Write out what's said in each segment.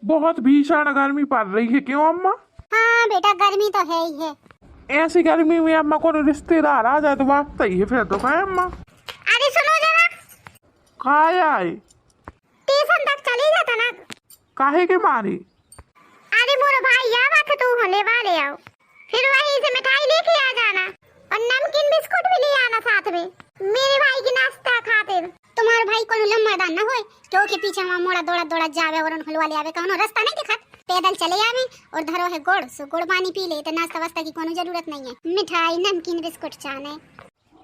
बहुत भीषण गर्मी पड़ रही है, क्यों अम्मा? हाँ बेटा, गर्मी तो है ही है। ऐसी गर्मी में अम्मा को रिश्तेदार आ जाए तो वाकता ही है, फिर तो कहे अम्मा। अरे सुनो जरा, कहा आए? स्टेशन तक चले जाता ना। काहे के मारे? अरे मोरो भाई आवा तो तू होले वाले आओ, फिर वहीं से मिठाई लेके आ जाना और नमकीन बिस्कुट भी ले आना साथ में, मेरे भाई की नाश्ता खातिर। तुम्हारे भाई को लम्बादान ना होए क्योंकि पीछे वहाँ मोड़ा दौड़ा दौड़ा जावे और हलवा ले आवे, कौनो रास्ता नहीं दिखा, पैदल चले आवे और धरो है गुड़, सो गुड़ पानी पी ले, तो नाश्ता वास्ता की कोनो जरूरत नहीं है। मिठाई नमकीन बिस्कुट चाने।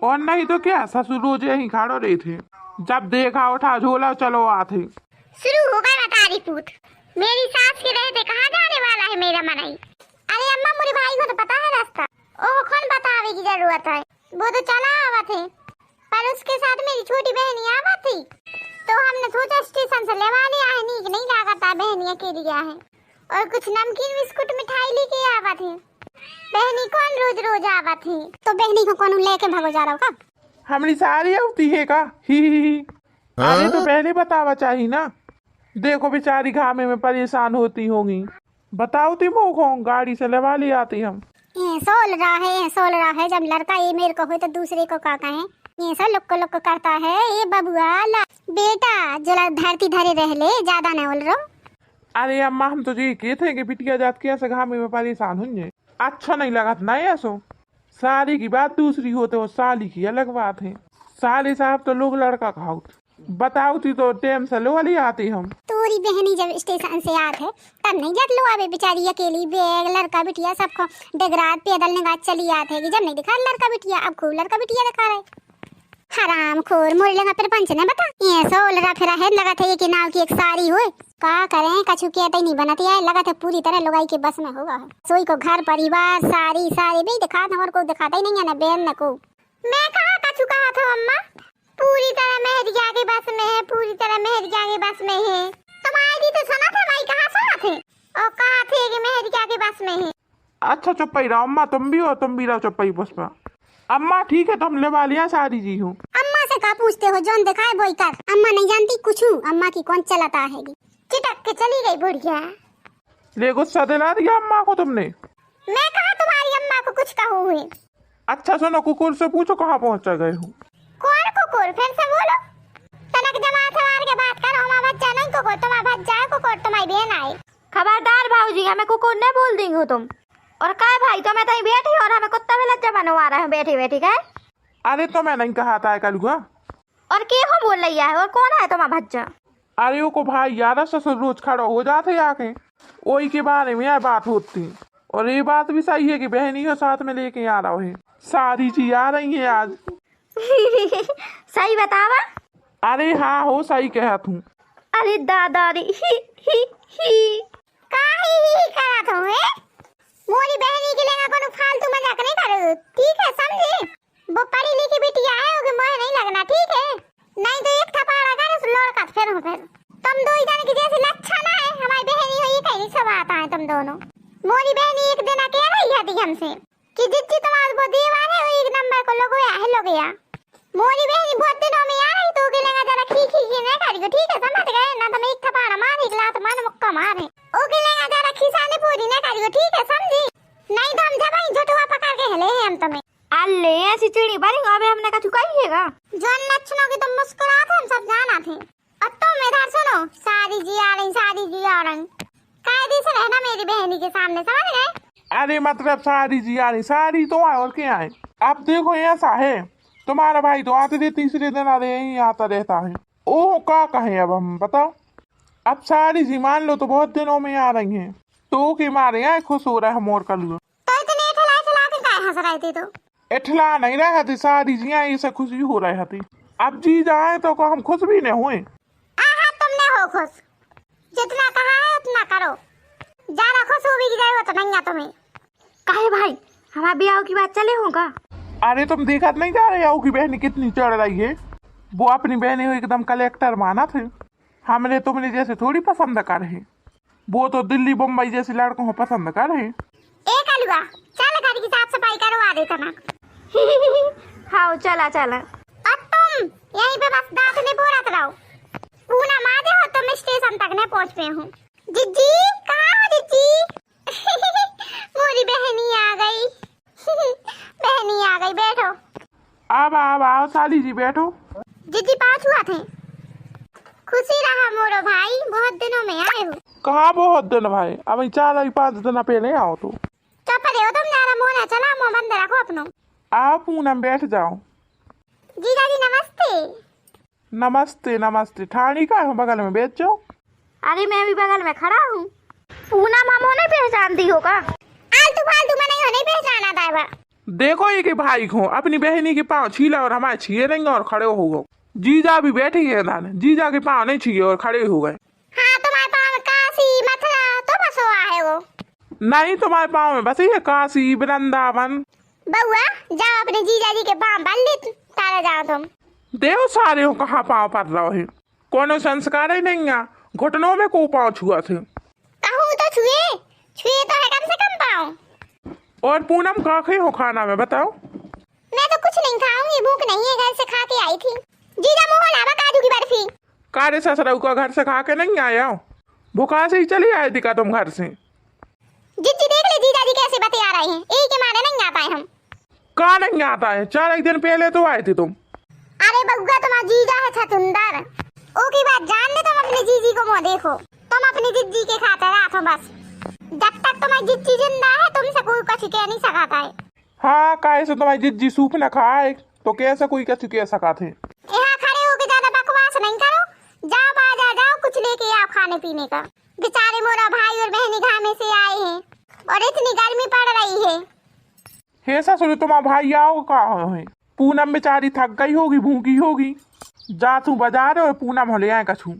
और नहीं तो क्या, ससुर रोज यही खाड़ो रहे थे, जब देखा उठा झोला चलो आते। शुरू हो गया तारी पूत, मेरी सास के रहते कहाँ जाने वाला है मेरा मनाई। अरे अम्मा, मेरे भाई को तो पता है रास्ता, ओह कौन बतावे की जरूरत है, वो तो चला आवा थे, पर उसके साथ मेरी छोटी बहनी आवा थी, तो हमने सोचा स्टेशन से लेवा लिया है, नीक नहीं लागता बहनी अकेली गया है, और कुछ नमकीन बिस्कुट मिठाई लेके आवा थी। बहनी कौन रोज रोज आवा थी, तो बहनी को कौन लेके भागो जा रहा हो? हमारी सारी होती है का ही। अरे तो पहले बतावा चाहिए ना, देखो बेचारी घामे में परेशान होती होंगी, बताओ तुम वो गाड़ी से लेवा ले आती हम। सोल रहा है, जब लड़का ये मेरे को हो तो दूसरे को का कहे, ये सब लुक करता है ये बबुआ बेटा, जरा धरती धरे रह ले, ज्यादा न बोल रहा। अरे अम्मा, हम तो ये कहते हैं कि बिटिया जात के ऐसे घामे में परेशान होंगे, अच्छा नहीं लगा था ना ऐसो। साली की बात दूसरी होते हो, साली की अलग बात है। साली साहब तो लोग लड़का खाओ, बताओ थी तो टाइम से लो वाली आती हम। तोरी बहनी जब स्टेशन से आत है तब नहीं जट लो आवे, बेचारी अकेली बैग लड़का बिटिया सबको डगरात पैदल निगाह चली आत है कि जब नहीं दिखा लड़का बिटिया, अब खूब लड़का बिटिया दिखा रहे। हराम खोर मोर लगा फिर पंच ने बता, ये सोल रहा फिर है, लगा था ये कि नाव की एक सारी होए, का करें कछु कहते नहीं बनती है, लगा था पूरी तरह लुगाई के बस में होगा। सोई को घर परिवार सारी सारी भी दिखा था और को दिखाता ही नहीं है ना बहन न को। मैं कहा कछु कहा था अम्मा, पूरी तरह मेहरिया के बस में है, पूरी तरह मेहरिया के बस में है। तुम्हारी तो सुना था भाई, कहाँ सुना थे और कहा थे कि मेहरिया के बस में है। अच्छा चुप ही रहो अम्मा, तुम भी हो, तुम भी रहो चुप ही पुष्पा। अम्मा ठीक है, तुम लेवा लिया सारी जी हूँ। अम्मा से का पूछते हो, जोन दिखाए वही कर, अम्मा नहीं जानती कुछ, अम्मा की कौन चलाता है। चिटक के चली गई बुढ़िया। ले गुस्सा दिला दिया अम्मा को तुमने। मैं कहा तुम्हारी अम्मा को कुछ कहूँ हुए। अच्छा सुनो, कुकुर से पूछो कहाँ पहुँच गए हो। कौन कुकुर, फिर से बोलो। तनक जमा सवार के बात करो, हमारा बच्चा नहीं कुकुर, तुम्हारा बच्चा है कुकुर, तुम्हारी बहन आई। खबरदार भाऊजी, हमें कुकुर नहीं बोल देंगे हो तुम। और काय भाई, तो मैं तो बैठी और हमें कुत्ता भी लज्जा बनवा रहा है बैठी बैठी का। अरे तो मैं नहीं कहा था कलुआ। और के हो बोल रही है, और कौन है तुम्हारा बच्चा? अरे वो को भाई यार ससुर रोज खड़ा हो जाते आके, वही के बारे में यह बात होती, और ये बात भी सही है कि बहनी को साथ में लेके आ रहा है, सारी चीज आ रही है आज। सही बतावा। अरे हाँ हो सही कहा तू। अरे दादा रे ही काहे करा तो है, मोरी बहनी के लेगा कोनो फालतू मजाक नहीं करो, ठीक है समझे। वो पढ़ी लिखी बिटिया है, ओके मोह नहीं लगना, ठीक है, नहीं तो एक थप्पड़ अगर उस लड़का फिर तुम दो ही जाने की जैसी लक्षण है, हमारी बहनी हो ये कहीं सब आता है तुम दोनों। मोरी बहनी एक दिन कह रही थी हमसे कि जिज्जी तुम्हारे को दीवार है, वो एक नंबर को लो गया। मोरी बहनी बहुत दिनों में आ रही, तो के लेगा जरा खी नहीं करियो, ठीक है समझ गए ना, तुम एक थप्पड़ मार एक लात मार मुक्का मारे, ओके लेगा जरा खिसाने पूरी नहीं करियो, ठीक है समझी, नहीं तो हम जब झटुआ पकड़ के हले हम तुम्हें। अल्ले ऐसी चिड़ी बारी, अबे हमने कछु कहिएगा जोन लक्षणों की तुम मुस्कुराते हम सब जाना थे। और तुम इधर सुनो, सारी जी आ रही, कायदे से रहना मेरी बहनी के सामने, समझ गए। अरे मतलब सारी जी आ रही, सारी तो आए और क्या आए। अब देखो ऐसा है, तुम्हारा भाई तो आते थे तीसरे दिन आ रहे ही आता रहता है, ओह का कहे अब हम बताओ। अब सारी जी मान लो तो बहुत दिनों में आ रही हैं, तो के मारे यहाँ खुश हो रहा है मोर कर लो। तो इतने ठला के काय हंस रहे थे, तो इठला नहीं रहा थी, सारी जी आई से खुशी हो रही थी। अब जी जाए तो हम खुश भी नहीं हुए। आहा तुमने हो खुश, जितना कहा है उतना करो, ज्यादा खुश हो भी जाए तो नहीं तुम्हें। काहे भाई, हमारे ब्याह की बात चले होगा। अरे तुम देखा नहीं जा रहे हो कि बहनी कितनी चढ़ रही है, वो अपनी बहनी को एकदम कलेक्टर माना थे, हमने तुमने जैसे थोड़ी पसंद कर है, वो तो दिल्ली मुंबई जैसे लड़कों को पसंद कर है। एक अलवा चल घर की साफ सफाई करवा देता ना। हाँ चला। और तुम यहीं पे बस दांत नहीं बोरत रहो, पूना मार दे हो तुम स्टेशन तक नहीं पहुंच पे हूँ, जिज्जी कहाँ हो जिज्जी? मोरी बहनी आ गई। बहनी आ गई, बैठो। अब आओ साली जी बैठो। जिज्जी पाँच हुआ थे। खुशी रहा मोरो भाई, बहुत दिनों में आए हो। कहाँ बहुत दिन भाई, अब 4-5 दिन पहले आओ तो। चुप रहो तुम, ज़्यादा मुँह ना चला, मुँह बंद रखो अपनो। आओ पूनम बैठ जाओ। जीजा जी नमस्ते। नमस्ते नमस्ते। ठाणी का है बगल में, बैठ जाओ। अरे मैं भी बगल में खड़ा हूँ। पूनम हम नहीं पहचानती हो का? आलतू फालतू में नहीं पहचाना था बा। देखो ये के भाई को अपनी बहनी के पाँव छीला और हमारे छीए नहीं और खड़े हो गए। जीजा भी बैठे ही है दान, जीजा के पाँव नहीं छीए और खड़े हो गए। हाँ तुम्हारे पाँव में काशी मथुरा तो बस हुआ है वो। नहीं तुम्हारे पाँव में बस ये काशी वृंदावन। बउआ जाओ अपने जीजा जी के पाँव बल ले तारा जाओ तुम। देव सारे हो कहाँ पाँव पड़ रहा है, कोनो संस्कार ही नहीं है। घुटनों में को पाँव छुआ थे। कहूँ तो छुए छुए तो है कम से कम पाँव। और पूनम का खे हो खाना में बताओ? मैं तो कुछ नहीं खाऊंगी, भूख नहीं है, घर से खा के आई थी। जीजा मुँह लावा काजू की बर्फी। कारे ससुराल का घर से खा के नहीं आया हो, भुखा से ही चली आई थी का तुम घर से? जिज्जी देख ले जीजा जी कैसे बतिया रहे हैं, एक के मारे नहीं आता है हम। कहाँ नहीं आता है, 4 दिन पहले तो आए थे तुम। अरे बउआ तुम्हारा जीजा है छतुंदर, ओ की बात जान ले, तुम अपने जीजी को मुँह देखो। तुम अपनी जिज्जी के खाते रहो बस, जब तक तुम्हारी जिज्जी जिंदा है तुमसे कोई कुछ कह नहीं सकता है। हाँ कैसे तुम्हारी जिज्जी सूप न खाए तो कैसे कोई कुछ कह सका थे। यहाँ खड़े होके ज्यादा बकवास नहीं करो, जाओ बाजार जाओ कुछ लेके आओ खाने पीने का। बेचारे मोरा भाई और बहनी घामे से आए हैं और इतनी गर्मी पड़ रही है। हे ससुर तुम्हारा भाई आओ कहाँ है? पूनम बेचारी थक गई होगी, भूखी होगी। जा तू बाजार और पूनम हो ले आए कछू।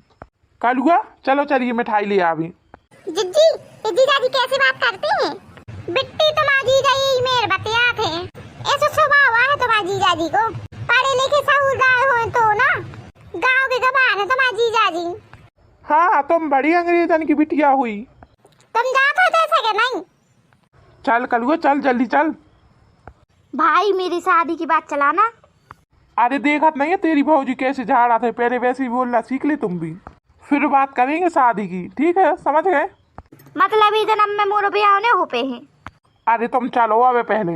कलुआ चलो चलिए मिठाई ले आवी। जिज्जी ये जीजा जी कैसे बात करते हैं? बिट्टी तुम्हारा जीजा यही मेरे बतिया थे, ऐसा स्वभाव है तुम्हारा जीजा जी को। पढ़े लिखे साहूदार हो तो ना, गाँव के गवान है तुम्हारा जीजा जी। हाँ तुम बड़ी अंग्रेजन की बिटिया हुई। तुम जाते जैसे कि नहीं? चल कलुआ चल जल्दी चल। भाई मेरी शादी की बात चलाना। अरे देखत नहीं है तेरी भौजी कैसे झाड़ा थे, पहले वैसे ही बोलना सीख ले तुम भी, फिर बात करेंगे शादी की, ठीक है समझ गए? मतलब ये जन्म में मोरो ब्याह ने हो पे हैं। अरे तुम चलो अब पहले।